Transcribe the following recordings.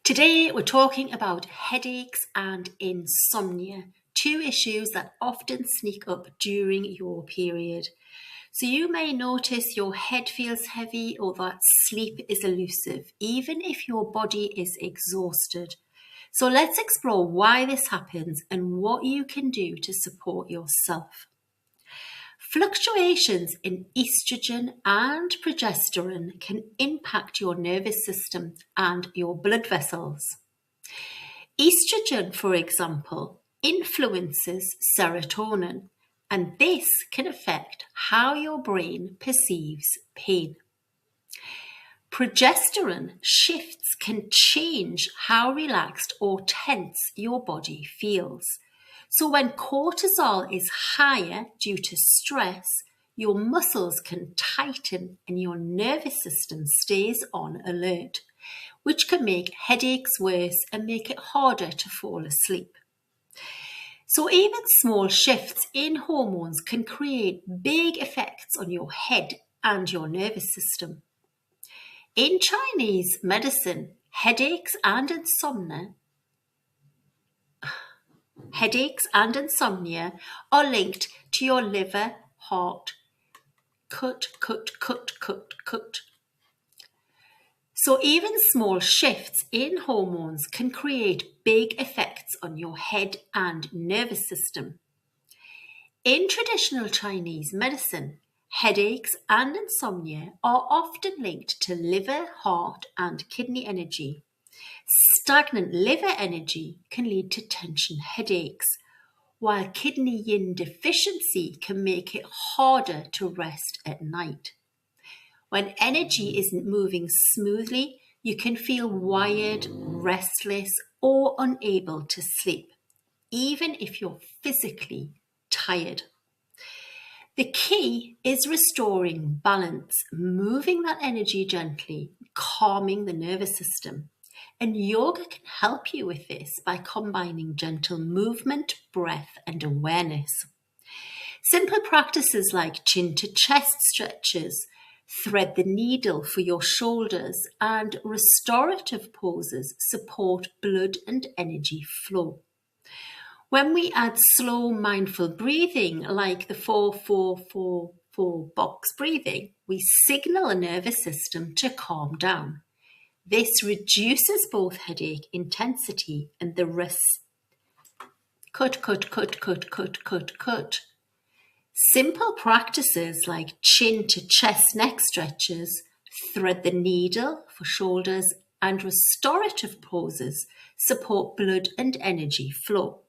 Today we're talking about headaches and insomnia, two issues that often sneak up during your period. So you may notice your head feels heavy or that sleep is elusive, even if your body is exhausted. So let's explore why this happens and what you can do to support yourself. Fluctuations in estrogen and progesterone can impact your nervous system and your blood vessels. Estrogen, for example, influences serotonin, and this can affect how your brain perceives pain. Progesterone shifts can change how relaxed or tense your body feels. So when cortisol is higher due to stress, your muscles can tighten and your nervous system stays on alert, which can make headaches worse and make it harder to fall asleep. So even small shifts in hormones can create big effects on your head and your nervous system. In Chinese medicine, headaches and insomnia are linked to your liver, heart, So even small shifts in hormones can create big effects on your head and nervous system. In traditional Chinese medicine, headaches and insomnia are often linked to liver, heart, and kidney energy. Stagnant liver energy can lead to tension headaches, while kidney yin deficiency can make it harder to rest at night. When energy isn't moving smoothly, you can feel wired, restless, or unable to sleep, even if you're physically tired. The key is restoring balance, moving that energy gently, calming the nervous system. And yoga can help you with this by combining gentle movement, breath, and awareness. Simple practices like chin to chest stretches, thread the needle for your shoulders, and restorative poses support blood and energy flow. When we add slow, mindful breathing, like the 4-4-4-4 box breathing, we signal the nervous system to calm down. This reduces both headache intensity and the Simple practices like chin to chest neck stretches, thread the needle for shoulders, and restorative poses support blood and energy flow.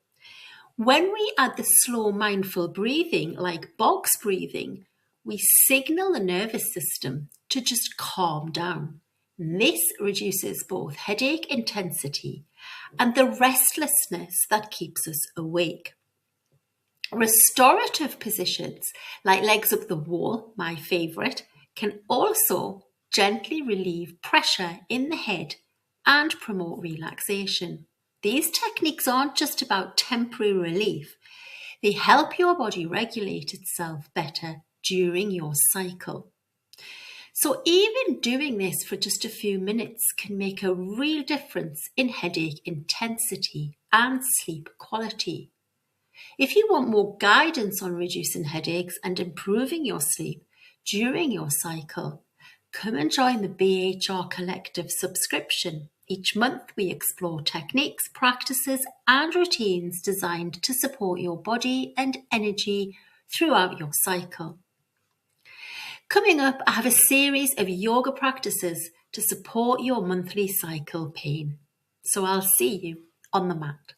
When we add the slow mindful breathing like box breathing, we signal the nervous system to just calm down. This reduces both headache intensity and the restlessness that keeps us awake. Restorative positions like legs up the wall, my favourite, can also gently relieve pressure in the head and promote relaxation. These techniques aren't just about temporary relief. They help your body regulate itself better during your cycle. So even doing this for just a few minutes can make a real difference in headache intensity and sleep quality. If you want more guidance on reducing headaches and improving your sleep during your cycle, come and join the BHR Collective subscription. Each month we explore techniques, practices and routines designed to support your body and energy throughout your cycle. Coming up, I have a series of yoga practices to support your monthly cycle pain. So I'll see you on the mat.